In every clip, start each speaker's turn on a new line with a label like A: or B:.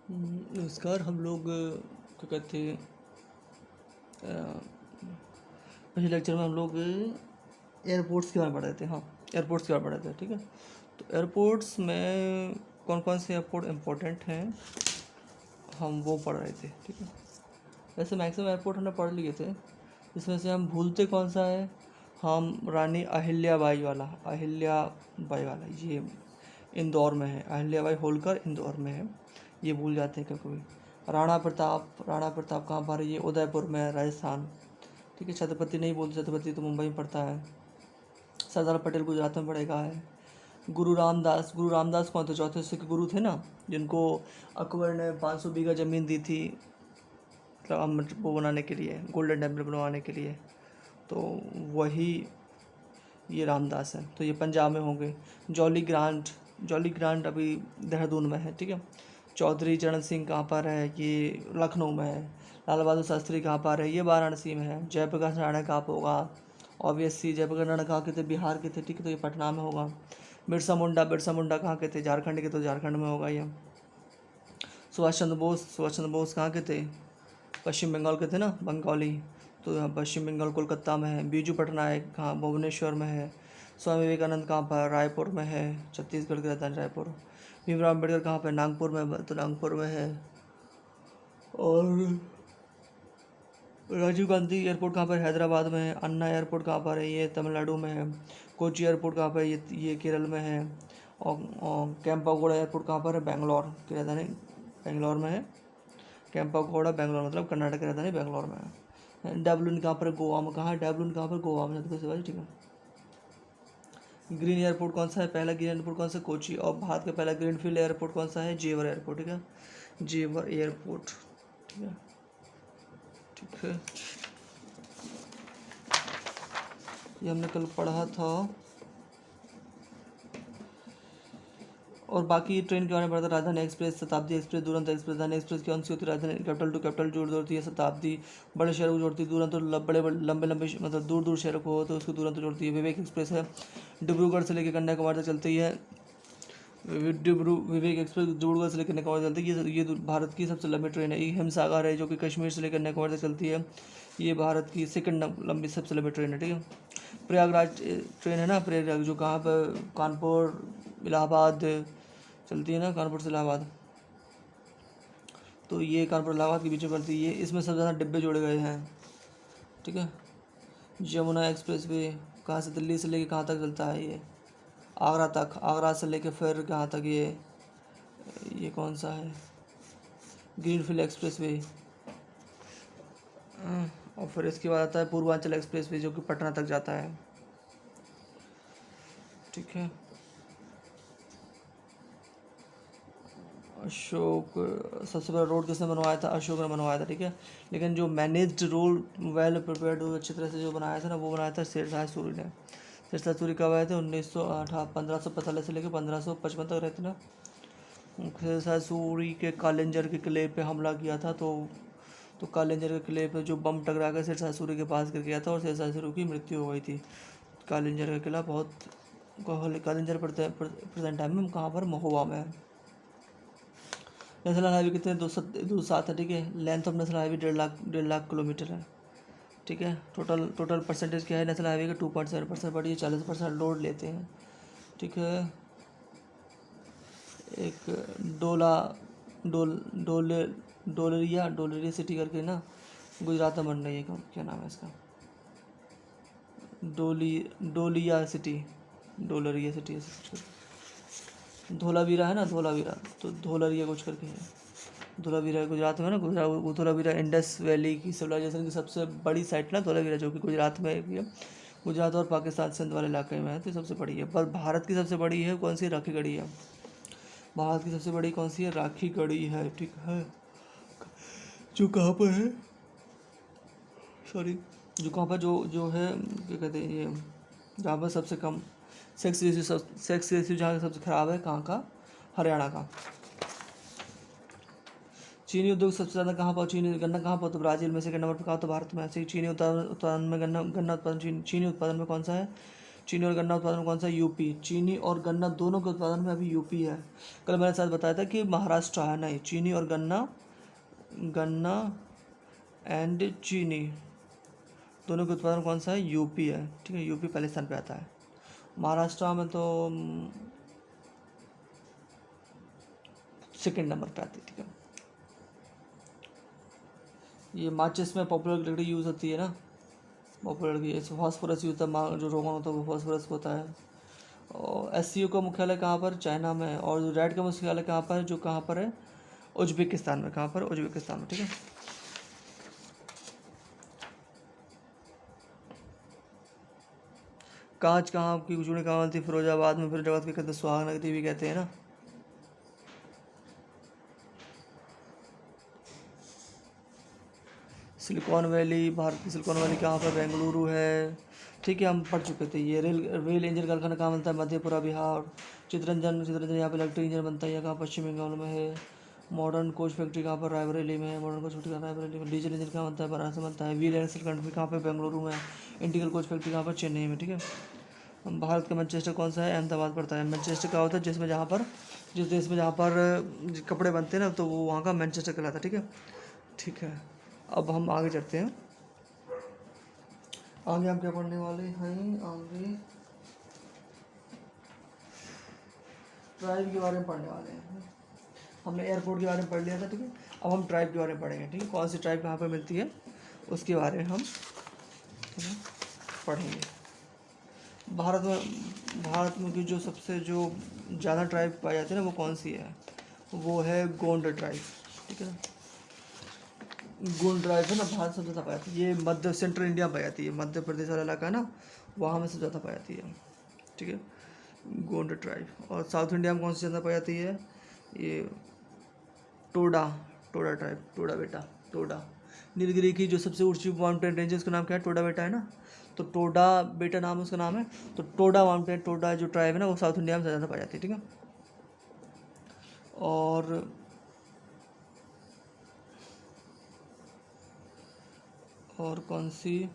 A: नमस्कार। हम लोग क्या कहते हैं, पिछले लेक्चर में हम लोग एयरपोर्ट्स के बारे में पढ़ रहे थे। हाँ, एयरपोर्ट्स के बारे में पढ़ रहे थे। ठीक है, तो एयरपोर्ट्स में कौन कौन से एयरपोर्ट इम्पोर्टेंट हैं हम वो पढ़ रहे थे। ठीक है, वैसे मैक्सिमम एयरपोर्ट हमने पढ़ लिए थे। इसमें से हम भूलते कौन सा है, हम रानी अहिल्याबाई वाला ये इंदौर में है। अहिल्याबाई होलकर इंदौर में है, ये भूल जाते हैं कभी कभी। राणा प्रताप कहाँ पर है, ये उदयपुर में है, राजस्थान। ठीक है, छत्रपति नहीं बोलते, छत्रपति तो मुंबई में पड़ता है। सरदार पटेल गुजरात में पड़ेगा है। गुरु रामदास कौन थे, चौथे सिख गुरु थे ना, जिनको अकबर ने 500 बीघा ज़मीन दी थी, मतलब वो बनाने के लिए, गोल्डन टेम्पल बनवाने के लिए। तो वही ये रामदास है, तो ये पंजाब में होंगे। जॉली ग्रांट अभी देहरादून में है। ठीक है, चौधरी चरण सिंह कहाँ पर है, ये लखनऊ में है। लाल बहादुर शास्त्री कहाँ पर है, ये वाराणसी में है। जयप्रकाश नारायण कहाँ पर होगा, ऑब्वियसली जयप्रकाश नारायण कहाँ के थे, बिहार के थे। ठीक है, तो ये पटना में होगा। बिरसा मुंडा कहाँ के थे, झारखंड के, तो झारखंड में होगा ये। सुभाष चंद्र बोस कहाँ के थे, पश्चिम बंगाल के थे ना, बंगाली, तो यहाँ पश्चिम बंगाल कोलकाता में है। बीजू पटनायक कहाँ, भुवनेश्वर में है। स्वामी विवेकानंद कहाँ पर, रायपुर में है, छत्तीसगढ़ के राजधानी रायपुर। भीमराव अम्बेडकर कहाँ पर, नागपुर में, तो नागपुर में है। और राजीव गांधी एयरपोर्ट कहाँ पर, हैदराबाद में है। अन्ना एयरपोर्ट कहाँ पर है, ये तमिलनाडु में है। कोची एयरपोर्ट कहाँ पर है, ये केरल में है। और कैंपागोड़ा एयरपोर्ट कहाँ पर है, बेंगलोर की राजधानी बेंगलोर में है। कैंपागोड़ा बेंगलोर मतलब कर्नाटक की राजधानी बेंगलोर में है। डेवलिन कहाँ पर, गोवा में। कहाँ है डेवलिन, कहाँ पर, गोवा में, छत्रपति शिवाजी। ठीक है, ग्रीन एयरपोर्ट कौन सा है, पहला ग्रीन एयरपोर्ट कौन सा, कोची। और भारत का पहला ग्रीनफील्ड एयरपोर्ट कौन सा है, जेवर एयरपोर्ट। ठीक है, जेवर एयरपोर्ट। ठीक है, ठीक है, ये हमने कल पढ़ा था। और बाकी ट्रेन के बारे में पढ़ा था। राजधानी एक्सप्रेस, शताब्दी एक्सप्रेस, दुरंतो एक्सप्रेस। राजधानी एक्सप्रेस कौन सी होती है, राजधानी कैपिटल टू कैपिटल जोड़ती है। शताब्दी बड़े शहरों को जोड़ती है। दुरंतो बड़े लंबे लंबे मतलब दूर दूर शहरों को हो तो उसको दुरंतो जोड़ती है। विवेक एक्सप्रेस है, डिब्रूगढ़ से लेकर कन्याकुमारी तक चलती है। विवेक एक्सप्रेस डिब्रूगढ़ से लेकर कन्याकुमारी चलती है। ये भारत की सबसे लंबी ट्रेन है। हिमसागर है जो कि कश्मीर से लेकर कन्याकुमारी तक चलती है, ये भारत की सेकंड लंबी सबसे लंबी ट्रेन है। ठीक है, प्रयागराज ट्रेन है ना, प्रयागराज जो कहाँ पर, कानपुर इलाहाबाद चलती है ना, कानपुर से इलाहाबाद, तो ये कानपुर इलाहाबाद के बीच में पड़ती है। ये इसमें सबसे ज़्यादा डिब्बे जोड़े गए हैं। ठीक है, यमुना एक्सप्रेस वे कहाँ से, दिल्ली से लेके कहाँ तक चलता है, ये आगरा तक। आगरा से लेके फिर कहाँ तक, ये कौन सा है, ग्रीनफील्ड एक्सप्रेस वे। और फिर इसके बाद आता है पूर्वांचल एक्सप्रेस वे जो कि पटना तक जाता है। ठीक है, अशोक, सबसे बड़ा रोड किसने बनवाया था, अशोक ने बनवाया था। ठीक है, लेकिन जो मैनेज्ड रोड वेल प्रिपेयर्ड अच्छी तरह से जो बनाया था ना, वो बनाया था शेरशाह सूरी ने। शेरशाह सूरी कब आए थे, 1545 से लेकर 1555 तक रहते ना। शेरशाह सूरी के कालिंजर के किले पे हमला किया था, तो कालिंजर के किले पे जो बम टकरा कर शेरशाह सूरी के पास गिर गया था और शेरशाह सूरी की मृत्यु हो गई थी। कालिंजर का किला बहुत, कालिंजर प्रेजेंट टाइम में कहाँ पर, महोबा में है। नेशनल हाईवे कितने, 207 है। ठीक है, length of national highway 1.5 lakh kilometre है। ठीक है, टोटल परसेंटेज क्या है नेशनल हाईवे का, 2.7%, बट ये 40% लोड लेते हैं। ठीक है, एक डोलेरिया सिटी करके ना, गुजरात में बन रही है, क्या नाम है इसका, डोलिया सिटी, डोलरिया सिटी धोलावीरा है ना, धोलावीरा, तो धोलरिया कुछ करके है। धोलावीरा गुजरात में ना, धोलावीरा इंडस वैली की सिविलाइजेशन की सबसे बड़ी साइट ना धोलावीरा, जो कि गुजरात में भी है। गुजरात और पाकिस्तान सिंध वाले इलाके में है, तो सबसे बड़ी है। पर भारत की सबसे बड़ी है कौन सी, राखी गढ़ी है। भारत की सबसे बड़ी कौन सी है, राखी गढ़ी है। ठीक है, जो कहाँ पर है, सॉरी, जो कहाँ पर जो है, क्या कहते हैं ये, जहाँ पर सबसे कम सेक्स रेशियो जहाँ सबसे ख़राब है, कहाँ का, हरियाणा का। चीनी उद्योग सबसे ज़्यादा कहाँ पर, गन्ना कहाँ पर, तो ब्राज़ील में। सेकंड नंबर पर कहाँ, तो भारत में। ऐसे ही चीनी उत्पादन में, गन्ना उत्पादन, चीनी उत्पादन में कौन सा है, चीनी और गन्ना उत्पादन में कौन सा? यूपी। चीनी और गन्ना दोनों के उत्पादन में अभी यूपी है। कल मैंने साथ बताया था कि महाराष्ट्र है, नहीं, चीनी और गन्ना, गन्ना एंड चीनी दोनों के उत्पादन कौन सा है? यूपी है, ठीक है, यूपी पहले स्थान पे आता है। महाराष्ट्र में तो सेकंड नंबर पे आती है, ठीक है। ये माचिस में पॉपुलर लकड़ी यूज़ होती है ना, पॉपुलर लकड़ी, इसमें फास्फोरस यूज होता है, जो रोगन होता है वो फास्फोरस होता है। और एससीओ का मुख्यालय कहाँ पर? चाइना में। और जो रैड का मुख्यालय कहाँ पर है? जो कहाँ पर है? उज्बेकिस्तान में। कहाँ पर? उज्बेकिस्तान में, ठीक है। कांच कहाँ की चूड़ी कहाँ बनती? फिरोजाबाद में। फिरोजाबाद के कहते सुहाग नगरी भी कहते हैं ना। सिलिकॉन वैली, भारत की सिलिकॉन वैली कहाँ पर? बेंगलुरु है, ठीक है, हम पढ़ चुके थे ये। रेल इंजन कारखाना कहाँ बनता है? मधेपुरा, बिहार। चित्ररंजन यहाँ पे इलेक्ट्रिक इंजन बनता है, यह कहाँ? पश्चिम बंगाल में है। मॉडर्न कोच फैक्ट्री कहाँ पर? रायबरेली में है। मॉडर्न कोच फैक्ट्री रायबरेली में। डीजल इंजन कहाँ बनता है? बनारस में बनता है। व्हील एक्सल कंपनी कहाँ पर? बेंगलुरु में। इंटीग्रल कोच फैक्ट्री कहाँ पर? चेन्नई में, ठीक है। भारत का मैनचेस्टर कौन सा है? अहमदाबाद पड़ता है। मैनचेस्टर क्या होता है? जिसमें जहाँ पर, जिस देश में जहाँ पर कपड़े बनते हैं ना, तो वो वहाँ का मैनचेस्टर कहलाता है, ठीक है। ठीक है, अब हम आगे चलते हैं। आगे हम क्या पढ़ने वाले हैं? आगे ट्राइब के बारे में पढ़ने वाले हैं। हमने एयरपोर्ट के बारे में पढ़ लिया था, ठीक है। अब हम ट्राइब के बारे में पढ़ेंगे, ठीक है। कौन सी ट्राइब कहाँ पर मिलती है उसके बारे में हम पढ़ेंगे। भारत में की जो सबसे जो ज़्यादा ट्राइब पाई जाती है ना, वो कौन सी है? वो है गोंड ट्राइब, ठीक है ना। गोंड ट्राइब है ना, भारत सबसे ज़्यादा पाई जाती है। ये मध्य सेंट्रल इंडिया में पाई जाती है, मध्य प्रदेश वाला इलाका है ना, वहाँ में सबसे ज़्यादा पाई जाती है, ठीक है, गोंड ट्राइब। और साउथ इंडिया में कौन सी ज़्यादा पाई जाती है? ये टोडा, टोडा ट्राइब, टोडा बेटा, टोडा। नीलगिरी की जो सबसे ऊंची माउंटेन रेंज है उसका नाम क्या है? टोडा बेटा है ना, तो टोडा बेटा नाम है उसका नाम है। तो टोडा माउंटेन, टोडा जो ट्राइब है ना, वो साउथ इंडिया में ज़्यादा पाई जाती है, ठीक है। और कौन सी?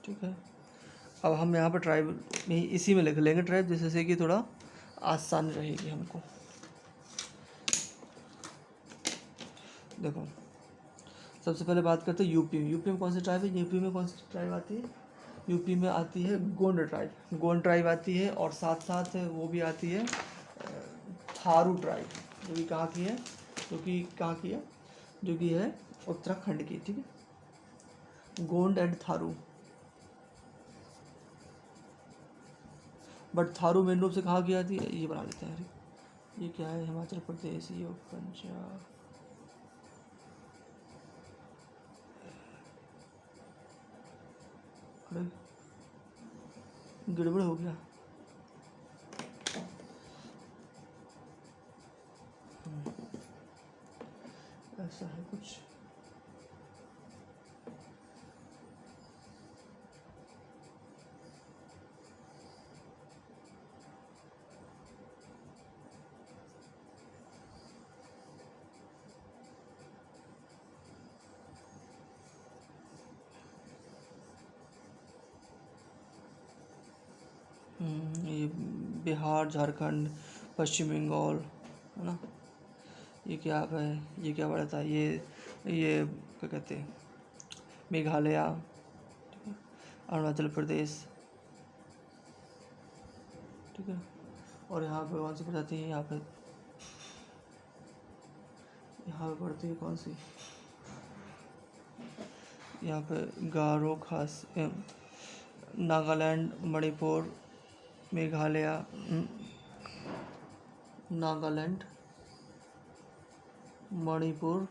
A: ठीक है, अब हम यहाँ पर ट्राइब में इसी में लिख लेंगे ट्राइब, जिससे कि थोड़ा आसान रहेगी हमको। देखो, सबसे पहले बात करते हैं यूपी में। यूपी में कौन सी ट्राइब है? यूपी में कौन सी ट्राइब आती है? यूपी में आती है गोंड ट्राइब। गोंड ट्राइब आती है, और साथ साथ वो भी आती है थारू ट्राइब, जो कि कहाँ की है? जो कि है उत्तराखंड की, ठीक है। Gond and Tharu, but Tharu main रूप से कहाँ की आती है? ये बना लेते हैं, अरे ये क्या है? हिमाचल प्रदेश, ये पंजाब, अरे गड़बड़ हो गया। ऐसा है कुछ। ये बिहार, झारखंड, पश्चिम बंगाल है ना। ये क्या है? ये क्या पड़ता है? ये क्या कहते हैं? मेघालय, अरुणाचल प्रदेश, ठीक है। और यहाँ पे कौन सी प्रजाति है? यहाँ पे पड़ती है कौन सी? यहाँ पे गारो, खास, नागालैंड, मणिपुर, मेघालय, नागालैंड, मणिपुर,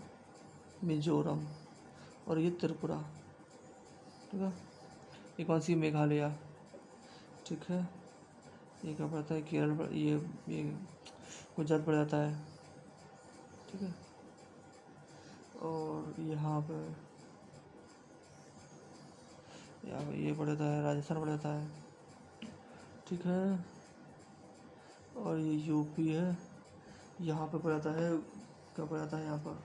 A: मिजोरम, और ये त्रिपुरा, ठीक है। ये कौन सी? मेघालय, ठीक है। ये क्या पड़ता है? केरल, ये गुजरात पड़ जाता है, ठीक है। और यहाँ पे ये पड़ जाता है, राजस्थान पड़ जाता है, ठीक है। और ये यूपी है, यहाँ पे पड़ जाता है, क्या पड़ जाता है यहाँ पर,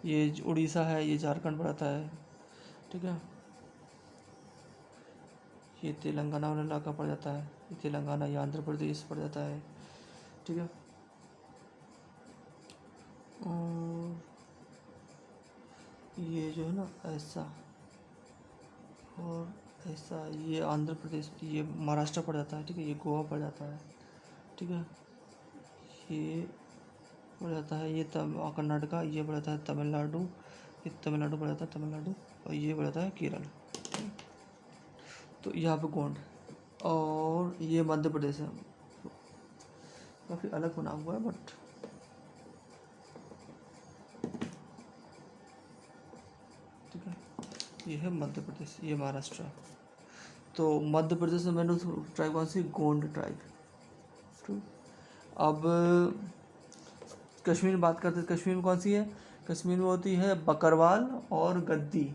A: ये उड़ीसा है, ये झारखंड पड़ जाता है, ठीक है। ये तेलंगाना वाला इलाका पड़ जाता है, ये तेलंगाना, ये आंध्र प्रदेश पड़ जाता है, ठीक है। और ये जो है ना ऐसा और ऐसा, ये आंध्र प्रदेश, ये महाराष्ट्र पड़ जाता है, ठीक है। ये गोवा पड़ जाता है, ठीक है। ये पड़ जाता है, ये कर्नाटका, ये पड़ जाता है तमिलनाडु, ये तमिलनाडु पड़ जाता है तमिलनाडु, और ये पड़ जाता है केरल। तो यहाँ पे गोंड, और ये मध्य प्रदेश है, काफ़ी अलग बना हुआ है बट ठीक है। ये है मध्य प्रदेश, ये महाराष्ट्र। तो मध्य प्रदेश में मैंने ट्राइब कौन सी, गोंड ट्राइब। अब कश्मीर में बात करते हैं, कश्मीर में कौन सी है, कश्मीर में होती है बकरवाल और गद्दी,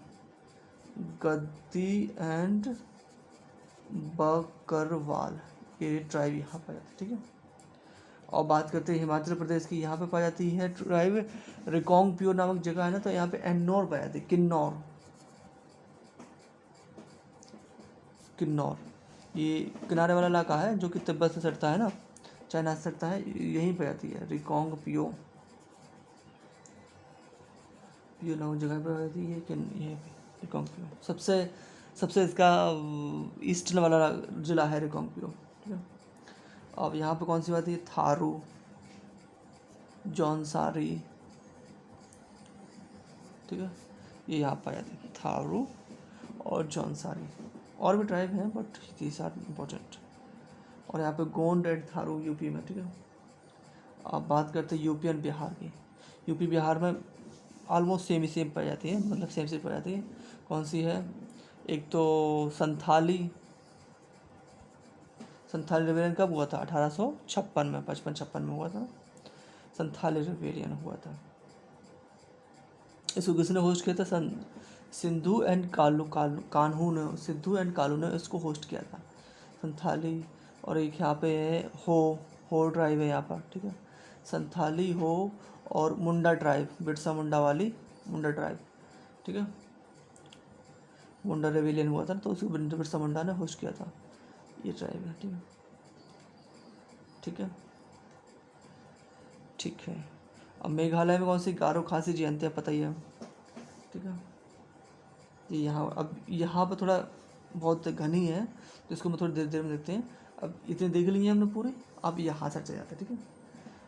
A: गद्दी एंड बकरवाल, ये ट्राइब यहाँ पर आती है, ठीक है। और बात करते हैं हिमाचल प्रदेश की, यहाँ पे पाई जाती है ट्राइब रिकोंगपियो नामक जगह है ना, तो यहाँ पे एन्नौर पाई जाती है, किन्नौर, किन्नौर। ये किनारे वाला इलाका है जो कि तिब्बत से सटता है ना, चाइना से सटता है, यहीं पे आती है रिकोंगपियो, पियो नामक जगह पे आती है, ये रिकोंगपियो सबसे इसका ईस्टर्न वाला जिला है रिकोंगपियो, ठीक है। अब यहाँ पे कौन सी बात है, थारू, जौनसारी, ठीक है, ये यहाँ पाया जाती है थारू और जौनसारी। और भी ट्राइब हैं बट दीज आर इम्पोर्टेंट। और यहाँ पे गोंड एंड थारू यूपी में, ठीक है। अब बात करते हैं यूपी एंड बिहार की। यूपी बिहार में ऑलमोस्ट सेम ही सेम पाई जाती है, मतलब सेम पाई जाती है। कौन सी है, एक तो संथाली रिबेलियन कब हुआ था, 1856 में, 55-56 में हुआ था, संथाली रिबेलियन हुआ था। इसको किसने होस्ट किया था, सिंधु एंड कान्हू ने, सिद्धू एंड कालू ने इसको होस्ट किया था, संथाली। और एक यहाँ पे है हो ट्राइब है यहाँ पर, ठीक है, संथाली हो और मुंडा ट्राइब, बिरसा मुंडा वाली मुंडा ट्राइब, ठीक है। मुंडा रेविलियन हुआ था तो उसको बिरसा मुंडा ने होस्ट किया था, ये ट्राइब है, ठीक है, ठीक है, ठीक है। अब मेघालय में कौन सी गारो खासी जयंती पता ही है, ठीक है। ये यहाँ, अब यहाँ पर थोड़ा बहुत घनी है तो इसको मैं थोड़ी देर में देखते हैं। अब इतने देख लिए हमने पूरे, अब यहाँ से चले जाते हैं, ठीक है।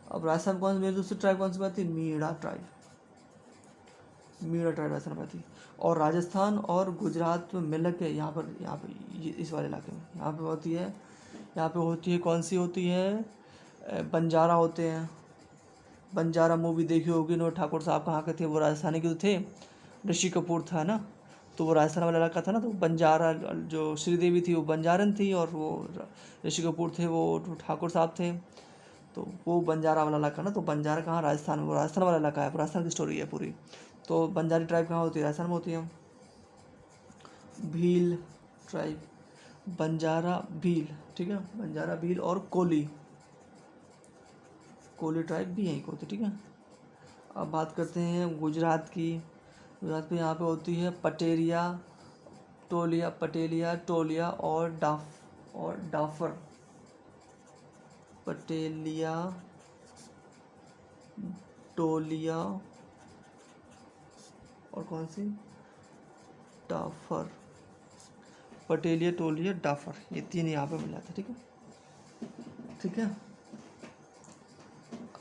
A: अब राजस्थान कौन सी, मेरी दूसरी ट्राइब कौन सी बात थी, मीणा ट्राइब, मीणा ट्राइब राजस्थान बात थी। और राजस्थान और गुजरात में मिल के यहाँ पर इस वाले इलाके में यहाँ पे होती है, कौन सी होती है, बंजारा होते हैं। बंजारा मूवी देखी होगी, नो ठाकुर साहब कहाँ के थे, वो राजस्थानी के तो थे, ऋषि कपूर था ना, तो वो राजस्थान वाला इलाका था ना, तो बंजारा जो श्रीदेवी थी वो बंजारन थी और वो ऋषि कपूर थे वो ठाकुर साहब थे, तो वो बंजारा वाला इलाका ना। तो बंजारा कहाँ, राजस्थान में, वो राजस्थान वाला इलाका है, राजस्थान की स्टोरी है पूरी। तो बंजारी ट्राइब कहाँ होती है, राजस्थान में होती है। भील ट्राइब, बंजारा भील, ठीक है, बंजारा भील और कोली ट्राइब भी यहीं को होती है, ठीक है। अब बात करते हैं गुजरात की। गुजरात में यहाँ पे होती है पटेलिया टोलिया और डाफर, पटेलिया टोलिया और कौन सी, डाफर, पटेलिया टोलिया डाफर, ये तीन यहाँ पे मिल जाते हैं, ठीक है, ठीक है।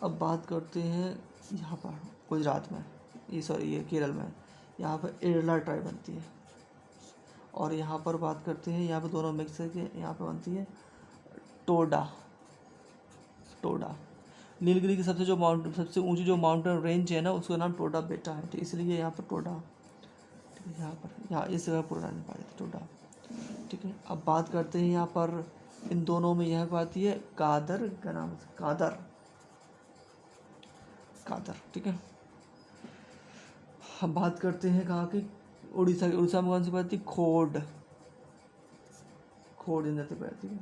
A: अब बात करते हैं यहाँ पर गुजरात में, ये केरल में, यहाँ पर एरला ट्राइब बनती है। और यहाँ पर बात करते हैं, यहाँ पे दोनों मिक्स है कि यहाँ पे बनती है टोडा। नीलगिरी की सबसे ऊंची जो माउंटेन रेंज है ना, उसका नाम टोडा बेटा है, ठीक, इसलिए यहाँ पर टोडा, यहाँ इस जगह पूरा नहीं पाया टोडा, ठीक है। अब बात करते हैं यहाँ पर इन दोनों में यह आती है कादर का नाम, कादर, ठीक है। हम बात करते हैं कहाँ की, उड़ीसा में कौन सी बात थी, खोड़ जनजाति पाई जाती है।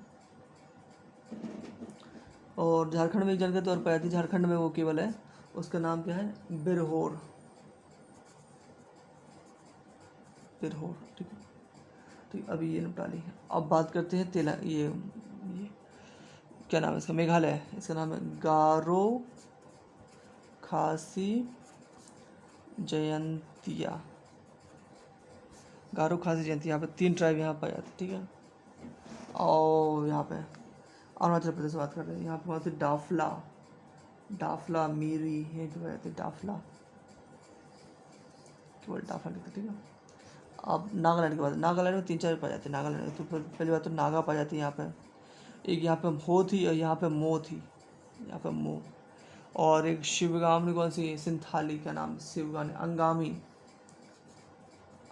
A: और झारखंड में एक जनजाति और पाई जाती है, झारखंड में वो केवल है, उसका नाम क्या है, बिरहोर। बिरहोर, ठीक है। ठीक, अभी ये निपटा ली। अब बात करते हैं ये क्या नाम है इसका, मेघालय, इसका नाम है गारो खासी जयंतिया। गारो खासी जयंती, यहाँ पे 3 ट्राइब यहाँ पाए जाते, ठीक है। और यहाँ पे अरुणाचल प्रदेश से बात कर रहे हैं, यहाँ पे कौन सी, डाफला, डाफला मीरी, यहीं पे पाए जाते हैं डाफला, केवल डाफला लिखते, ठीक है। अब नागालैंड की बात, नागालैंड में 3-4 पाए जाते हैं। नागालैंड में तो पहली बात तो नागा पाई जाती है यहाँ पे, एक यहाँ पे हो थी और यहाँ पे मो थी, यहाँ पे मो। और एक शिवगामी, कौन सी, सिंथाली, क्या नाम, शिवगामी, अंगामी,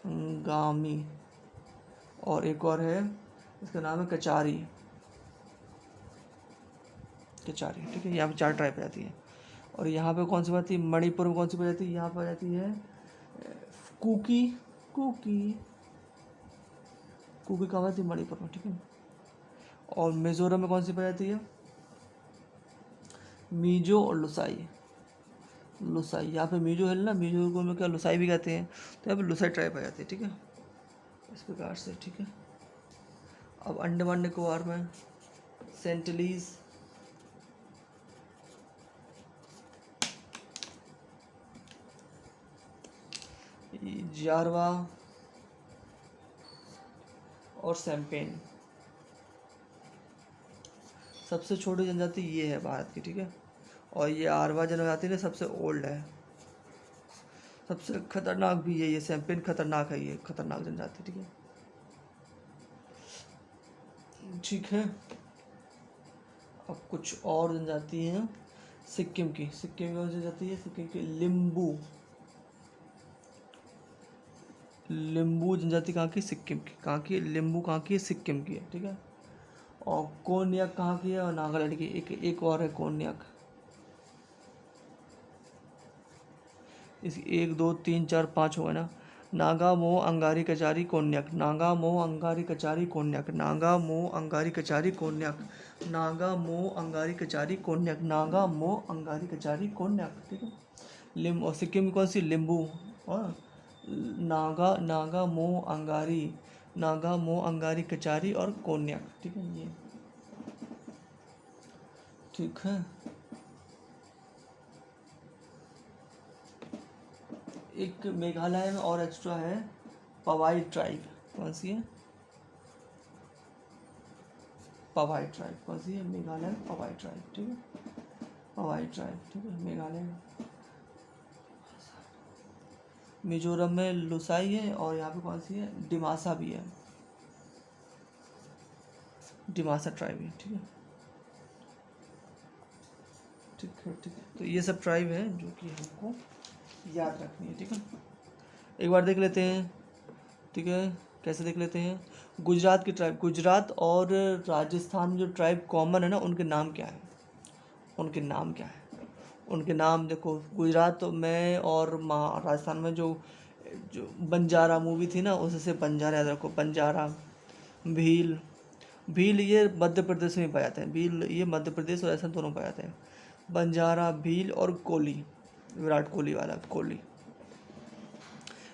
A: अंगामी। और एक और है, इसका नाम है कचारी, कचारी, ठीक है। यहाँ पे 4 ट्राइब आती है। और यहाँ पे कौन सी बात थी, मणिपुर में कौन सी पाई जाती है, यहाँ पर जाती है कुकी, कुकी, कुकी कहाँ आती है, मणिपुर में, ठीक है। और मिजोरम में कौन सी पाई जाती है, मीजो और लुसाई, लुसाई। यहाँ पे मीजो है ना, मीजो को में क्या लुसाई भी कहते हैं, तो यहाँ पे लुसाई ट्राइब आ जाती है, ठीक है, इस प्रकार से, ठीक है। अब अंडमान निकोबार में सेंटलीज, जारवा और सैम्पेन। सबसे छोटी जनजाति ये है भारत की, ठीक है। और ये आरवा जनजाति ने सबसे ओल्ड है, सबसे खतरनाक भी है ये, सैम्पेन खतरनाक है, ये खतरनाक जनजाति, ठीक है, ठीक है। अब कुछ और जनजाति हैं सिक्किम की, सिक्किम की कौन सी जनजाति है, सिक्किम की लिम्बू, लिम्बू जनजाति कहाँ की, सिक्किम की, कहाँ की, लिम्बू कहाँ की, सिक्किम की है, ठीक है। और कोन्याक कहाँ की है, और नागालैंड की, एक और है कोन्याक। इस 1 2 3 4 5 हो गए ना, नागा मोह अंगारी कचारी कोन्याक, नागा मोह अंगारी कचारी कोन्याक, नागा मोह अंगारी कचारी कोन्याक, नागा मोह अंगारी कचारी कोन्याक, नागा मोह अंगारी कचारी कोन्याक, ठीक है। लिम और सिक्किम में कौन सी, लिम्बू, और नागा, नागा मोह अंगारी, नागा मोह अंगारी कचारी और कोन्याक, ठीक है, ये ठीक है। एक मेघालय में और एक्स्ट्रा है पवाई ट्राइब, कौन सी है, पवाई ट्राइब, कौन सी है, मेघालय में पवाई ट्राइब, ठीक है, पवाई ट्राइब, ठीक है, मेघालय में। मिजोरम में लुसाई है, और यहाँ पे कौन सी है, डिमासा भी है, डिमासा ट्राइब है, ठीक है, ठीक है, ठीक है। तो ये सब ट्राइब है जो कि हमको याद रखनी है, ठीक है। एक बार देख लेते हैं, ठीक है, कैसे देख लेते हैं, गुजरात की ट्राइब, गुजरात और राजस्थान में जो ट्राइब कॉमन है ना, उनके नाम क्या है, उनके नाम क्या है, उनके नाम देखो, गुजरात में और राजस्थान में जो जो बंजारा मूवी थी ना, उससे बंजारा याद रखो, बंजारा, भील, भील ये मध्य प्रदेश में पाए जाते हैं, भील ये मध्य प्रदेश और राजस्थान दोनों पाए जाते हैं, बंजारा, भील और कोली, विराट कोहली वाला कोहली।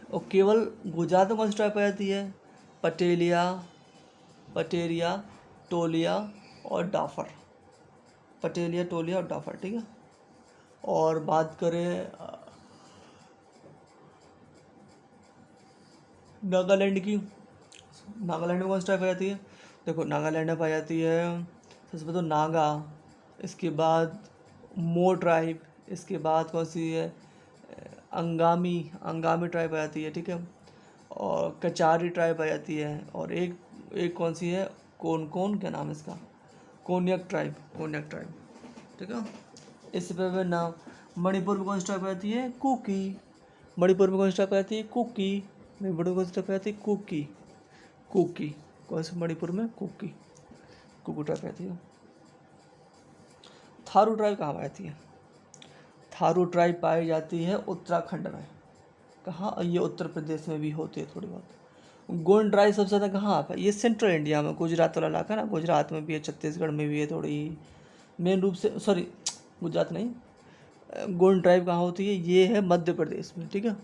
A: और केवल गुजरात में कौन सी ट्राइब पाई जाती है, पटेलिया, पटेरिया, टोलिया और डाफर, पटेलिया, टोलिया और डाफर, ठीक है। और बात करें नागालैंड की, नागालैंड में कौन सी ट्राइब पाई जाती है, देखो नागालैंड में पाई जाती है सबसे पहले तो नागा, इसके बाद मो ट्राइब, इसके बाद कौन सी है, अंगामी, अंगामी ट्राइब आ जाती है, ठीक है। और कचारी ट्राइब आ जाती है, और एक कौन सी है, कौन क्या नाम है इसका, कोन्याक ट्राइब, कोन्याक ट्राइब, ठीक है। इससे पहले नाम, मणिपुर में कौन सी ट्राइब आ जाती है, कुकी, मणिपुर में कौन सी ट्राइब आ जाती है, कुकी, मणिपुर में कौन सी ट्राइब आ जाती है, कुकी, कुकी, कौन सी, मणिपुर में कुकी, कुकी ट्राइब आती है। थारू ट्राइब कहाँ पाई जाती है, थारू ट्राइब पाई जाती है उत्तराखंड में, कहाँ, ये उत्तर प्रदेश में भी होती है थोड़ी बहुत, गोंड ट्राइब सबसे ज़्यादा कहाँ पे? ये सेंट्रल इंडिया में, गुजरात वाला इलाका ना, गुजरात में भी है, छत्तीसगढ़ में भी है थोड़ी, मेन रूप से, सॉरी गुजरात नहीं, गोंड ट्राइब कहाँ होती है? ये है मध्य प्रदेश में, ठीक है,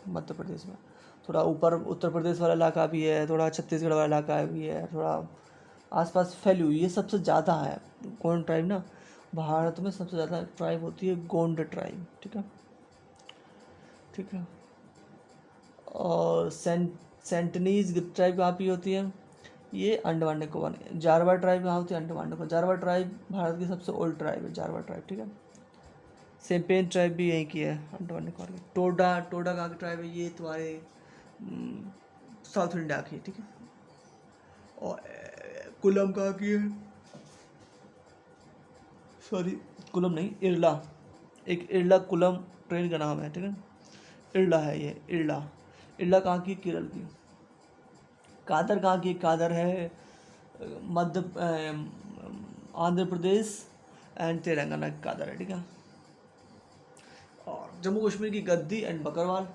A: मध्य प्रदेश में। थोड़ा ऊपर उत्तर प्रदेश वाला इलाका भी है, थोड़ा छत्तीसगढ़ वाला इलाका भी है, थोड़ा आसपास फैली हुई, ये सबसे ज़्यादा है गोंड ट्राइब ना। भारत में सबसे ज़्यादा ट्राइब होती है गोंड ट्राइब, ठीक है, ठीक है। और सेंटनीज ट्राइब कहाँ पे होती है? ये अंडमान निकोबार। जारवा ट्राइब कहाँ होती है? अंडमान निकोबार। जारवा ट्राइब भारत की सबसे ओल्ड ट्राइब है, जारवा ट्राइब, ठीक है। सेम्पेन ट्राइब भी यहीं की है, अंडमान निकोबार की। टोडा कहाँ की ट्राइब है? ये तुम्हारे साउथ इंडिया की, ठीक है। और कुलम कहाँ की है? सॉरी कुलम नहीं, इरला, एक इरला कुलम ट्रेन का नाम है, ठीक है, इरला है ये, इरला। इरला कहाँ की? केरल की। कादर कहाँ की? कादर है मध्य आंध्र प्रदेश एंड तेलंगाना की कादर है, ठीक है। और जम्मू कश्मीर की गद्दी एंड बकरवाल,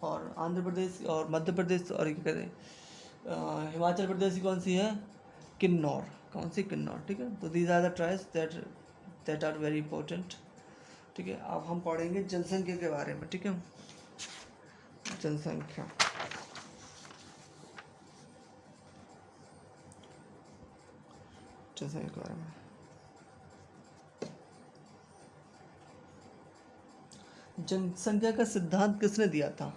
A: और आंध्र प्रदेश और मध्य प्रदेश और क्या कहते हैं हिमाचल प्रदेश की कौन सी है? किन्नौर, कौन सी? किन्नौर, ठीक है। तो these are the tribes that are very important, ठीक है। अब हम पढ़ेंगे जनसंख्या के बारे में, ठीक है। जनसंख्या, जनसंख्या के बारे में। जनसंख्या का सिद्धांत किसने दिया था?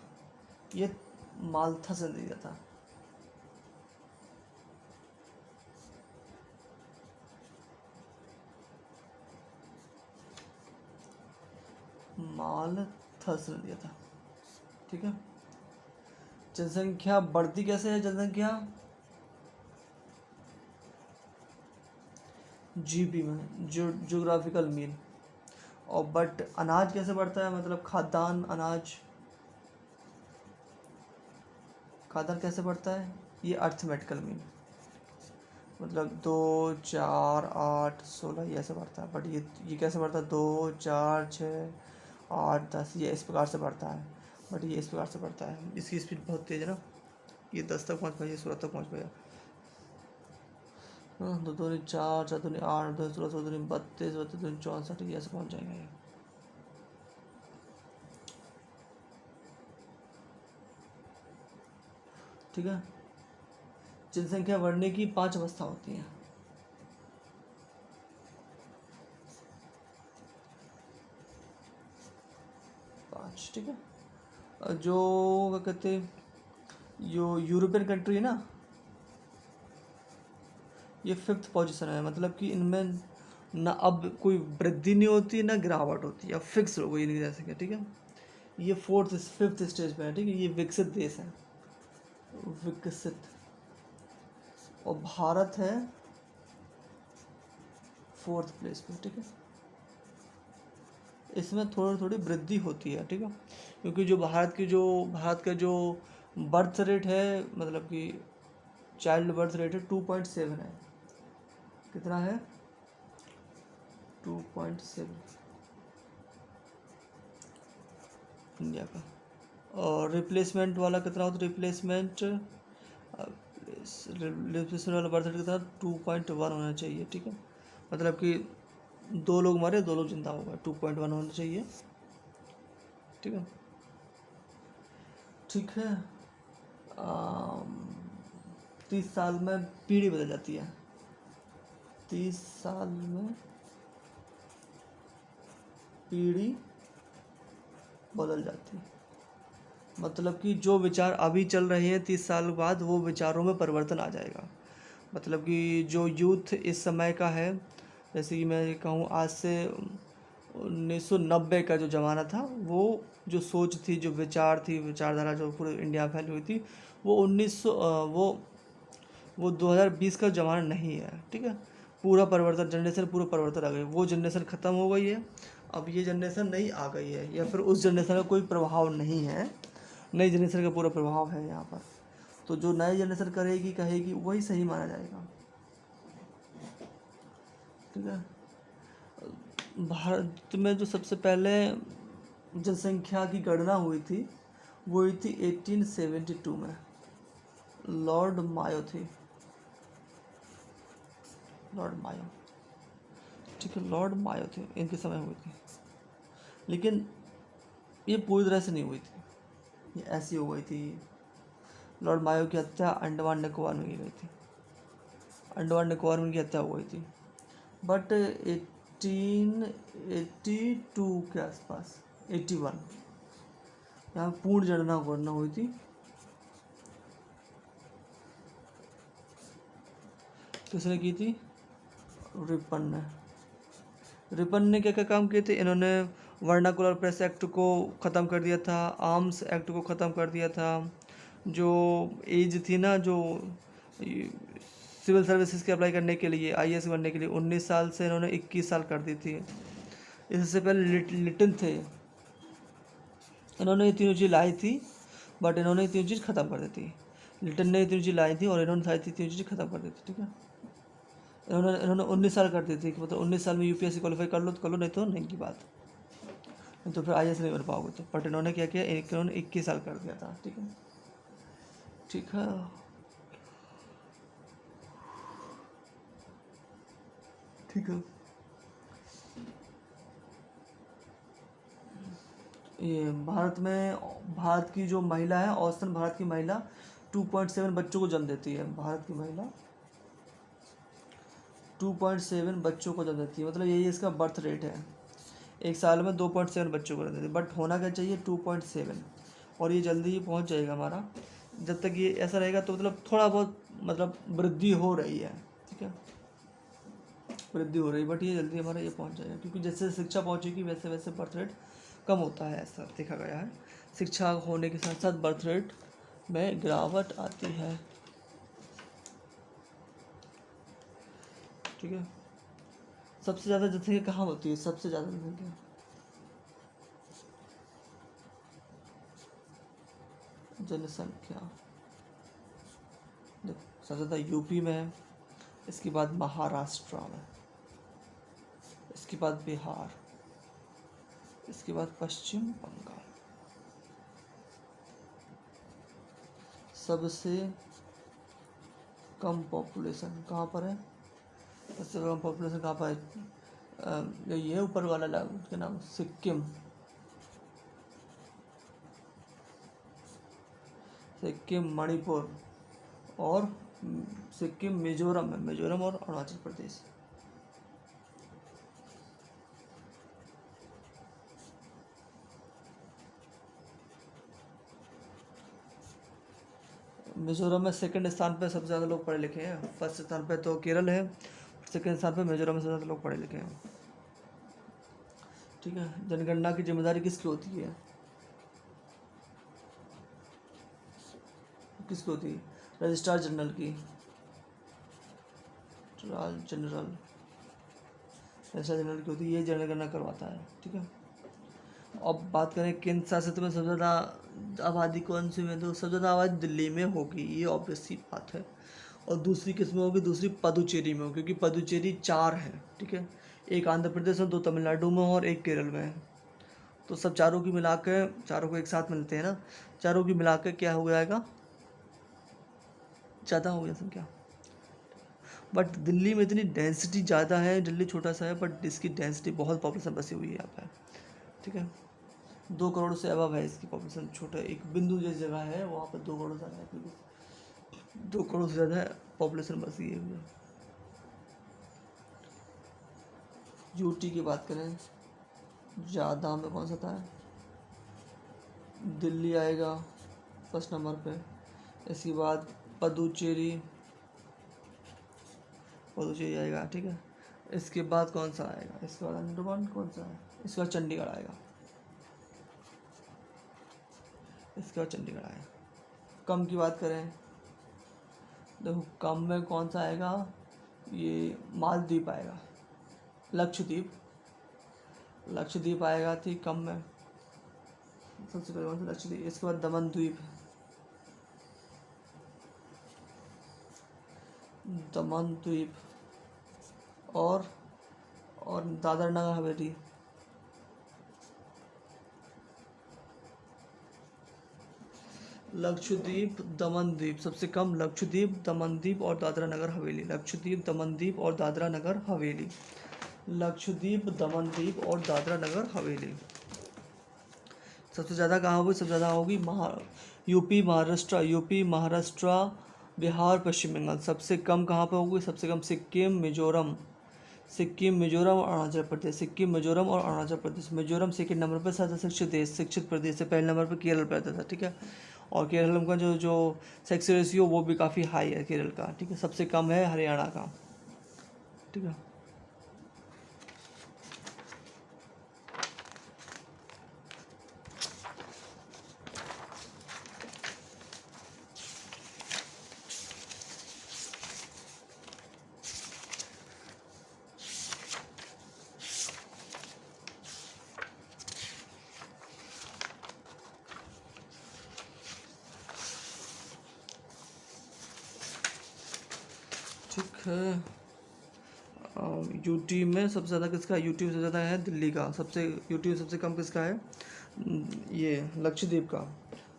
A: ये माल्थस ने दिया था। माल्थस ने दिया था, ठीक है। जनसंख्या बढ़ती कैसे है? जनसंख्या जीबी में, ज्योग्राफिकल मीन। और बट अनाज कैसे बढ़ता है? मतलब खाद्यान्न, अनाज, खाद्यान्न कैसे बढ़ता है? ये अर्थमेटिकल मीन, मतलब 2, 4, 8, 16 ये ऐसे बढ़ता है। बट ये कैसे बढ़ता है? 2, 4, 6, 8, 10, ये इस प्रकार से बढ़ता है। बट ये इस प्रकार से बढ़ता है, इसकी स्पीड बहुत तेज़ है ना, ये 10 तक पहुँच पाएगा, 16 तक पहुँच पाएगा। हाँ, 2 दूनी 4, 4 दूनी 8, 2 16, 16 दूनी 32, 32 दूनी 64, ये ऐसे पहुँच जाएगा ये, ठीक है। जनसंख्या बढ़ने की 5 अवस्था होती हैं। 5, ठीक है। जो क्या कहते हैं, जो यूरोपियन कंट्री है ना, ये 5th पोजीशन है, मतलब कि इनमें ना अब कोई वृद्धि नहीं होती ना गिरावट होती है, अब फिक्स हो गई, नहीं रह सके, ठीक है। ये 5th स्टेज पे है, ठीक है। ये विकसित देश है, विकसित। और भारत है 4th प्लेस पे, ठीक है। इसमें थोड़ी थोड़ी वृद्धि होती है, ठीक है, क्योंकि जो भारत का जो बर्थ रेट है, मतलब कि चाइल्ड बर्थ रेट है 2.7 है। कितना है? 2.7 इंडिया का। और रिप्लेसमेंट वाला कितना होता है? रिप्लेसमेंट वाला बर्थ रेट कितना? 2.1 होना चाहिए, ठीक है। मतलब कि 2 लोग मरे, 2 लोग जिंदा हो गए, 2.1 होना चाहिए, ठीक है, ठीक है। 30 साल में पीढ़ी बदल जाती है, 30 साल में पीढ़ी बदल जाती है, मतलब कि जो विचार अभी चल रहे हैं 30 साल बाद वो विचारों में परिवर्तन आ जाएगा। मतलब कि जो यूथ इस समय का है, जैसे कि मैं कहूँ आज से 1990 का जो ज़माना था, वो जो सोच थी, जो विचार थी, विचारधारा जो पूरे इंडिया में फैली हुई थी, वो 1900 वो 2020 का ज़माना नहीं है, ठीक है। पूरा परिवर्तन, जनरेशन पूरा परिवर्तन आ गई, वो जनरेशन ख़त्म हो गई है, अब ये जनरेशन नई आ गई है, या फिर उस जनरेशन का कोई प्रभाव नहीं है, नई जनरेशन का पूरा प्रभाव है यहाँ पर। तो जो नई जनरेशन करेगी कहेगी वही सही माना जाएगा, ठीक है। भारत में जो सबसे पहले जनसंख्या की गणना हुई थी वो हुई थी 1872 में, लॉर्ड मायो थे, लॉर्ड मायो, ठीक है, लॉर्ड मायो थे, इनके समय हुई थी। लेकिन ये पूरी तरह से नहीं हुई थी, ये ऐसी हो गई थी। लॉर्ड मायो की हत्या अंडमान निकोबार में की गई थी, अंडमान निकोबार में इनकी हत्या हो गई थी। बट 1882 के आसपास, 81, यहाँ पूर्ण जनगणना हुई थी। किसने की थी? रिपन ने। रिपन ने क्या क्या काम किए थे? इन्होंने वर्नाकुलर प्रेस एक्ट को ख़त्म कर दिया था, आर्म्स एक्ट को ख़त्म कर दिया था। जो एज थी ना, जो सिविल सर्विसेज के अप्लाई करने के लिए, आईएएस बनने के लिए 19 साल से इन्होंने 21 साल कर दी थी। इससे पहले लिटन थे, इन्होंने ये तीनों चीज़ लाई थी, बट इन्होंने ये तीनों चीज़ ख़त्म कर दी थी। लिटन ने ये तीनों चीज़ लाई थी और इन्होंने सारी तीनों चीज़ ख़त्म कर दी थी, ठीक है। इन्होंने 19 साल कर दी थी कि मतलब 19 साल में यूपीएससी क्वालिफाई कर लो तो कर लो, नहीं तो नहीं की बात, नहीं तो फिर आईएएस नहीं बन पाओगे। तो बट इन्होंने क्या किया, इन्होंने 21 साल कर दिया था, ठीक है, ठीक है। ठीक है, ये भारत की जो महिला है, औसतन भारत की महिला 2.7 बच्चों को जन्म देती है। भारत की महिला 2.7 बच्चों को जन्म देती है, मतलब यही इसका बर्थ रेट है। एक साल में 2.7 बच्चों को जन्म देती है, बट होना क्या चाहिए 2.7, और ये जल्दी ही पहुंच जाएगा हमारा। जब तक ये ऐसा रहेगा तो मतलब थोड़ा बहुत मतलब वृद्धि हो रही है, ठीक है, वृद्धि हो रही है, बट ये जल्दी हमारा ये पहुंच जाएगा, क्योंकि जैसे शिक्षा पहुंचेगी वैसे वैसे बर्थ रेट कम होता है, ऐसा देखा गया है। शिक्षा होने के साथ साथ बर्थ रेट में गिरावट आती है, ठीक है। सबसे ज़्यादा जनसंख्या कहाँ होती है? सबसे ज़्यादा जनसंख्या देखो, सबसे ज़्यादा यूपी में है, इसके बाद महाराष्ट्र में, इसके बाद बिहार, इसके बाद पश्चिम बंगाल। सबसे कम पॉपुलेशन कहाँ पर है? सबसे कम पॉपुलेशन कहाँ पर है? ये ऊपर वाला उसका नाम सिक्किम, सिक्किम, मणिपुर और सिक्किम, मिजोरम है, मिजोरम और अरुणाचल प्रदेश। मिजोरम में सेकंड स्थान पे सबसे ज़्यादा लोग पढ़े लिखे हैं। फर्स्ट स्थान पे तो केरल है, सेकंड स्थान पे मिजोरम में सबसे ज़्यादा लोग पढ़े लिखे हैं, ठीक है। जनगणना की जिम्मेदारी किसकी होती है? किसकी होती है? रजिस्ट्रार जनरल की, रजिस्ट्रार जनरल की होती है, ये जनगणना करवाता है, ठीक है। अब बात करें केंद्र शासित में सबसे ज़्यादा आबादी कौन सी में, तो सबसे ज़्यादा आबादी दिल्ली में होगी, ये ऑब्वियस सी बात है। और दूसरी किस में होगी? दूसरी पदुचेरी में होगी, क्योंकि पदुचेरी 4 है, ठीक है। एक आंध्र प्रदेश में, 2 तमिलनाडु में और 1 केरल में है। तो सब चारों की मिला के, चारों को एक साथ मिलते हैं ना, चारों की मिला के क्या हो जाएगा? ज़्यादा हो गया संख्या। बट दिल्ली में इतनी डेंसिटी ज़्यादा है, दिल्ली छोटा सा है बट इसकी डेंसिटी बहुत पॉपुलेशन बसी हुई है यहाँ पर, ठीक है। 2 करोड़ से अबव है इसकी पॉपुलेशन, छोटा एक बिंदु जिस जगह है वहाँ पर 2 करोड़ ज़्यादा है, 2 करोड़ से ज़्यादा पॉपुलेशन बसी है। यूटी की बात करें, ज़्यादा में कौन सा था? दिल्ली आएगा फर्स्ट नंबर पे, इसके बाद पदुचेरी आएगा, ठीक है। इसके बाद कौन सा आएगा? इसके बाद अंडमान कौन सा है? इसके बाद चंडीगढ़ आएगा, इसके बाद चंडीगढ़ आएगा। कम की बात करें, देखो कम में कौन सा आएगा? ये मालदीप आएगा, लक्षद्वीप, लक्षद्वीप आएगा, ठीक, कम में सबसे पहले कौन सा? लक्षद्वीप। इसके बाद दमन द्वीप, दमन द्वीप और दादर नगर हवेली, लक्षद्वीप, दमन द्वीप सबसे कम, लक्षद्वीप, दमन द्वीप और दादरा नगर हवेली, लक्षद्वीप, दमन द्वीप और दादरा नगर हवेली, लक्षद्वीप, दमन द्वीप और दादरा नगर हवेली। सबसे ज़्यादा कहाँ होगी? सबसे ज़्यादा होगी यूपी, महाराष्ट्र, यूपी, महाराष्ट्र, बिहार, पश्चिम बंगाल। सबसे कम कहाँ पे होगी? सबसे कम सिक्किम, मिजोरम, सिक्किम, मिजोरम और अरुणाचल प्रदेश, सिक्किम, मिजोरम और अरुणाचल प्रदेश। मिजोरम सेकंड नंबर पर सबसे शिक्षित प्रदेश है, पहले नंबर पर केरल पर आता था, ठीक है। और केरल का जो जो सेक्स रेशियो वो भी काफ़ी हाई है केरल का, ठीक है। सबसे कम है हरियाणा का, ठीक है। ठीक है। यूटी में सबसे ज़्यादा किसका? यूटी सबसे ज़्यादा है दिल्ली का। सबसे यूटी सबसे कम किसका है? ये लक्षद्वीप का।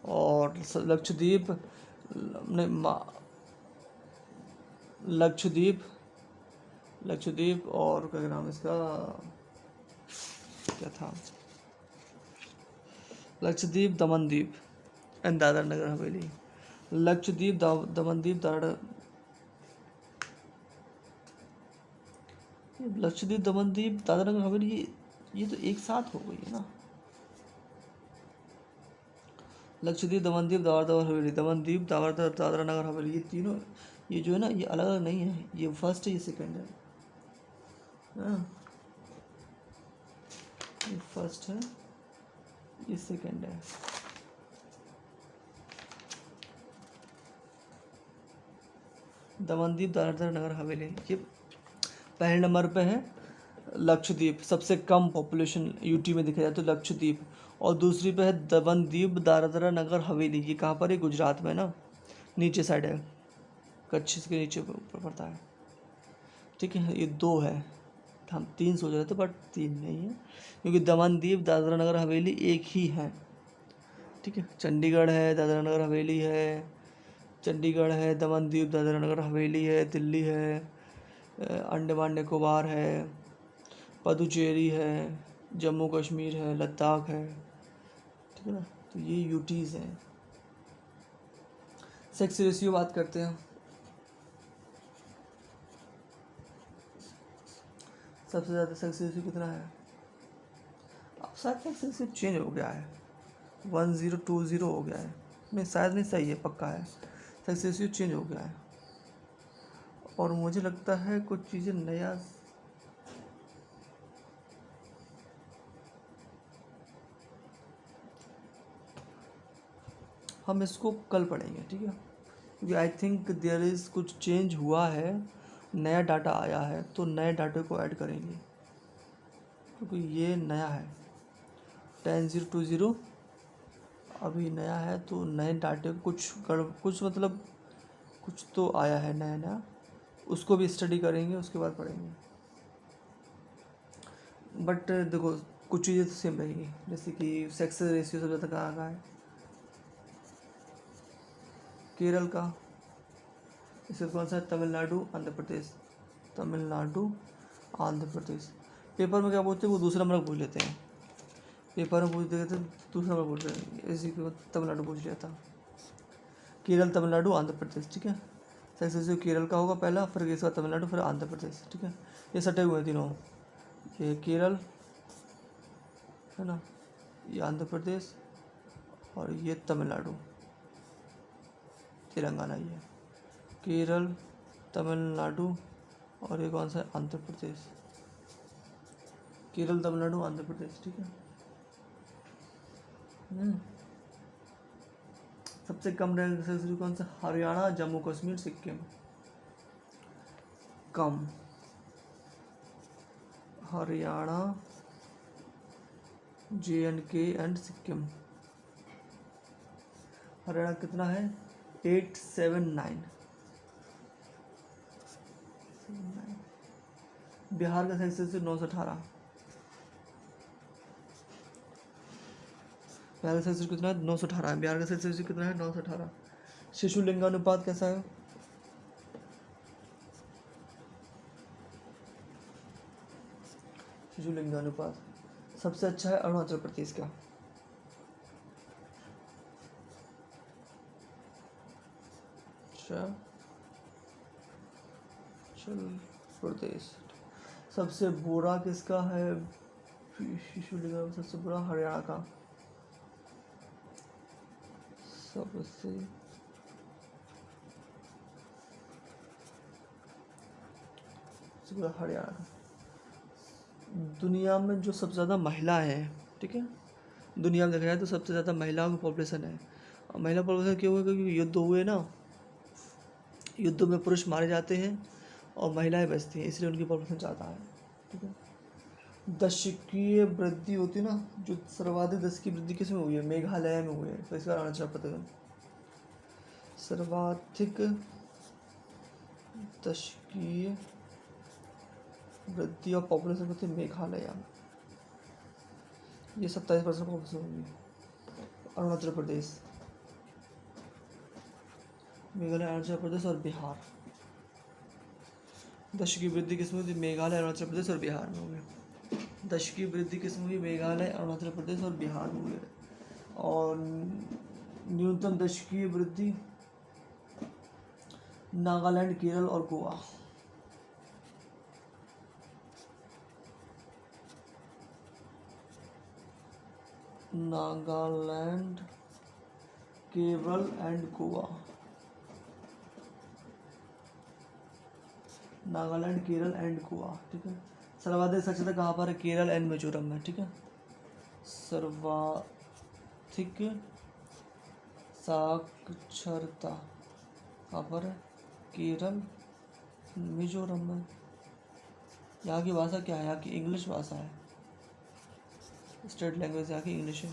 A: और लक्षद्वीप ने लक्षद्वीप, लक्षद्वीप और क्या नाम इसका, क्या था? लक्षद्वीप, दमन द्वीप एंड दादरा नगर हवेली। लक्षद्वीप, दमन द्वीप, दादरा, लक्षद्वीप, दमन द्वीप, दादरा नगर हवेली, ये तो एक साथ हो गई है ना। लक्षद्वीप, दमन द्वीप, दादरा हवेली, दमन द्वीप, दादरा नगर हवेली, ये तीनों, ये जो है ना, ये अलग अलग नहीं है। ये फर्स्ट है, ये सेकंड है, हाँ? ये फर्स्ट है, ये सेकंड है। दमन द्वीप, दादरा नगर हवेली, ये पहले नंबर पे है लक्षद्वीप, सबसे कम पॉपुलेशन यूटी में देखा जाए तो लक्षद्वीप। और दूसरी पे है दमन द्वीप, दादरा नगर हवेली, ये कहाँ पर है? गुजरात में ना, नीचे साइड है, कच्छ के नीचे ऊपर पड़ता है, ठीक है। ये दो है, हम तीन सोच रहे थे बट तीन नहीं है, क्योंकि दमन द्वीप, दादरा नगर हवेली एक ही है, ठीक है। चंडीगढ़ है, दादरा नगर हवेली है, चंडीगढ़ है, दमन द्वीप, दादरा नगर हवेली है, दिल्ली है, अंडमान निकोबार है, पदुचेरी है, जम्मू कश्मीर है, लद्दाख है, ठीक है ना। तो ये यूटीज़ हैं। सेक्स रेशियो बात करते हैं। सबसे ज़्यादा सेक्स रेशियो कितना है? अब शायद सेक्स रेशियो चेंज हो गया है, 1020 हो गया है, नहीं शायद नहीं, सही है, पक्का है, सेक्स रेशियो चेंज हो गया है। और मुझे लगता है कुछ चीज़ें नया, हम इसको कल पढ़ेंगे, ठीक है, क्योंकि आई थिंक देयर इज़ कुछ चेंज हुआ है, नया डाटा आया है, तो नए डाटे को ऐड करेंगे, क्योंकि ये नया है, 10020 अभी नया है, तो नए डाटे कुछ मतलब कुछ तो आया है नया नया, उसको भी स्टडी करेंगे, उसके बाद पढ़ेंगे। बट देखो कुछ चीज़ें तो सेम रहेंगी, जैसे कि सेक्स रेशियो सबसे ज़्यादा कहाँ है? केरल का। इससे कौन सा है? तमिलनाडु, आंध्र प्रदेश, तमिलनाडु, आंध्र प्रदेश। पेपर में क्या बोलते हैं, वो दूसरा नंबर पूछ लेते हैं, पेपर में पूछ देते हैं दूसरा नंबर पूछ लेते हैं, इसी को तमिलनाडु पूछ लिया था। केरल, तमिलनाडु, आंध्र प्रदेश, ठीक है। सेक्स रेशियो केरल का होगा पहला, फिर इसका तमिलनाडु, फिर आंध्र प्रदेश, ठीक है। ये सटे हुए हैं तीनों, ये केरल है ना, ये आंध्र प्रदेश और ये तमिलनाडु, तेलंगाना, ये केरल, तमिलनाडु और ये कौन सा है? आंध्र प्रदेश, केरल, तमिलनाडु, आंध्र प्रदेश, ठीक है। सबसे कम रैंक कौन सा? हरियाणा, जम्मू कश्मीर, सिक्किम। कम हरियाणा, JNK एंड सिक्किम। हरियाणा कितना है? 879। बिहार का सेक्स रेशियो 918। बिहार का सेंसस कितना है 918 है। बिहार का सेंसस कितना है 918। शिशु लिंगानुपात कैसा है? शिशु लिंगानुपात सबसे अच्छा है अरुणाचल प्रदेश का। अरुणाचल प्रदेश। सबसे बुरा किसका है? शिशु लिंगानुपात सबसे बुरा हरियाणा का। सबसे बुरा हरियाणा का। दुनिया में जो सबसे ज़्यादा महिला है, ठीक है, दुनिया में देखा जाए तो सबसे ज़्यादा महिलाओं की पॉपुलेशन है। और महिला पॉपुलेशन क्यों हुआ? क्योंकि युद्ध हुए ना, युद्धों में पुरुष मारे जाते हैं और महिलाएं बचती हैं, इसलिए उनकी पॉपुलेशन ज़्यादा है, ठीक है। दशकीय वृद्धि होती है ना, जो सर्वाधिक दशकीय वृद्धि किसमें हुई है? मेघालय में हुई है। तो इसका अरुणाचल प्रदेश। सर्वाधिक दशकीय वृद्धि और पॉपुलेशन होती है मेघालय में, ये 27% पॉपुलेशन होगी। अरुणाचल प्रदेश, मेघालय, अरुणाचल प्रदेश और बिहार। दशकीय वृद्धि किसमें होती है? मेघालय, अरुणाचल प्रदेश और बिहार में होगी। दशकीय वृद्धि किसमें हुई? मेघालय, अरुणाचल प्रदेश और बिहार में हुई। और न्यूनतम दशकीय वृद्धि नागालैंड, केरल और गोवा। नागालैंड, केरल एंड गोवा। नागालैंड, केरल एंड गोवा, ठीक है। सर्वाधिक साक्षरता कहाँ पर है? केरल एंड मिजोरम में, ठीक है। सर्वाधिक साक्षरता कहाँ पर है? केरल, मिजोरम में। यहाँ की भाषा क्या है? यहाँ की इंग्लिश भाषा है, स्टेट लैंग्वेज यहाँ की इंग्लिश है।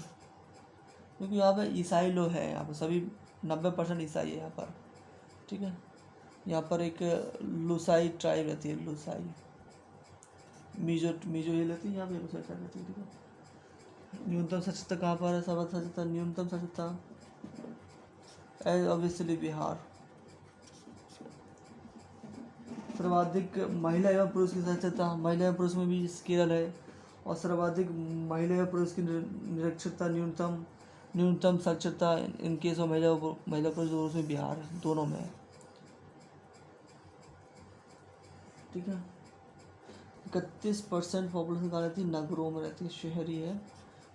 A: क्योंकि यहाँ पे ईसाई लोग हैं, यहाँ पर सभी 90% ईसाई है यहाँ पर, ठीक है। यहाँ पर एक लुसाई ट्राइब रहती है, लुसाई, मीजो ये रहती है, यहाँ पे लुसाई ट्राइब रहती है, ठीक है। न्यूनतम साक्षरता कहाँ पर है? सर्वाधिक साक्षरता, न्यूनतम साक्षरता ऑब्वियसली बिहार। सर्वाधिक महिला एवं पुरुष की साक्षरता, महिला एवं पुरुष में भी केरल है। और सर्वाधिक महिला एवं पुरुष की निरक्षरता, न्यूनतम साक्षरता इन केस ऑफ महिला पुरुष दोनों में बिहार है, दोनों में है, ठीक है। 31% पॉपुलेशन कहाँ रहती है? नगरों में रहती है, शहरी है।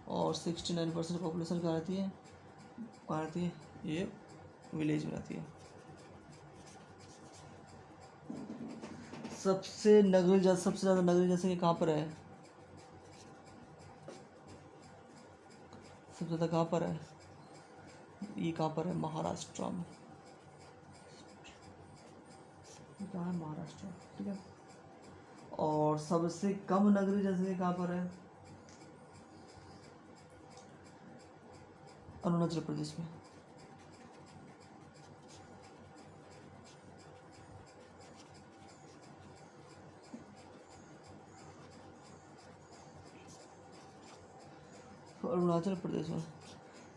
A: और 69% पॉपुलेशन कहाँ रहती है? कहाँ रहती है? ये विलेज में रहती है। सबसे ज़्यादा नगरीय जनसंख्या कहाँ पर है? सबसे ज़्यादा कहाँ पर है? ये कहाँ पर है? महाराष्ट्र में। कहाँ है? महाराष्ट्र, ठीक है। और सबसे कम नगरीय जनसंख्या कहाँ पर है? अरुणाचल प्रदेश में। अरुणाचल प्रदेश में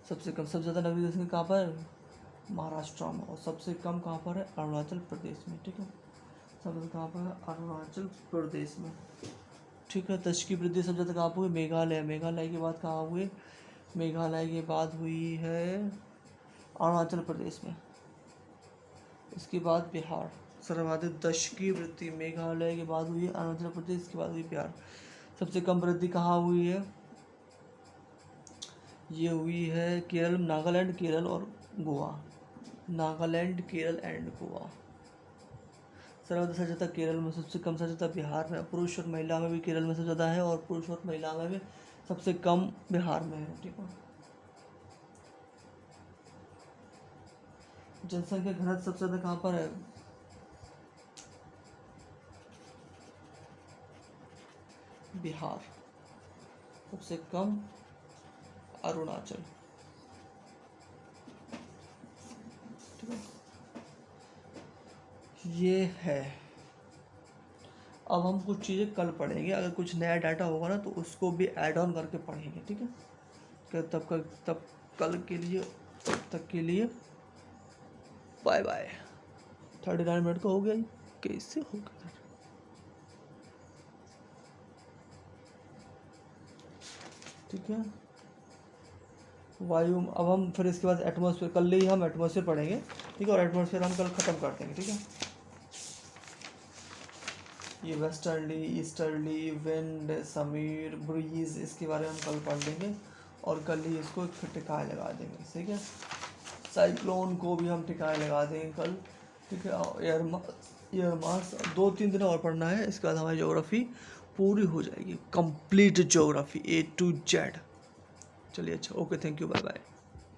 A: सबसे ज़्यादा नगरीय जनसंख्या कहाँ पर है? महाराष्ट्र में। और सबसे कम कहाँ पर है? अरुणाचल प्रदेश में, ठीक है। सबसे कहाँ पर है? अरुणाचल प्रदेश में, ठीक है। दशकीय वृद्धि सबसे ज़्यादा कहाँ पर हुई? मेघालय। मेघालय के बाद कहाँ हुई? मेघालय के बाद हुई है अरुणाचल प्रदेश में, इसके बाद बिहार। सर्वाधिक दशकीय वृद्धि मेघालय के बाद हुई है अरुणाचल प्रदेश, के बाद हुई बिहार। सबसे कम वृद्धि कहाँ हुई है? ये हुई है केरल, नागालैंड, केरल और गोवा। नागालैंड, केरल एंड गोवा। सर्वाधिक साक्षरता केरल में, सबसे कम साक्षरता बिहार में। पुरुष और महिला में भी केरल में सबसे ज़्यादा है, और पुरुष और महिला में भी सबसे कम बिहार में है, ठीक है। जनसंख्या घनत्व सबसे ज़्यादा कहाँ पर है? बिहार। सबसे कम अरुणाचल, ठीक है। ये है। अब हम कुछ चीज़ें कल पढ़ेंगे, अगर कुछ नया डाटा होगा ना तो उसको भी ऐड ऑन करके पढ़ेंगे, ठीक है। तब कल के लिए, तब तक के लिए बाय बाय। 39 मिनट का हो गया, कैसे हो गया? ठीक है, वायु। अब हम फिर इसके बाद एटमॉस्फेयर, कल ही हम एटमॉस्फेयर पढ़ेंगे, ठीक है, और एटमॉस्फेयर हम कल ख़त्म कर देंगे, ठीक है। ये वेस्टर्ली, ईस्टर्ली, विंड, समीर, ब्रीज, इसके बारे में हम कल पढ़ लेंगे और कल ही इसको टिकाए लगा देंगे, ठीक है। साइक्लोन को भी हम टिकाए लगा देंगे कल, ठीक है। एयर मास 2-3 दिन और पढ़ना है, इसके बाद हमारी ज्योग्राफी पूरी हो जाएगी, complete geography A to Z। चलिए, अच्छा, okay, thank you, bye bye.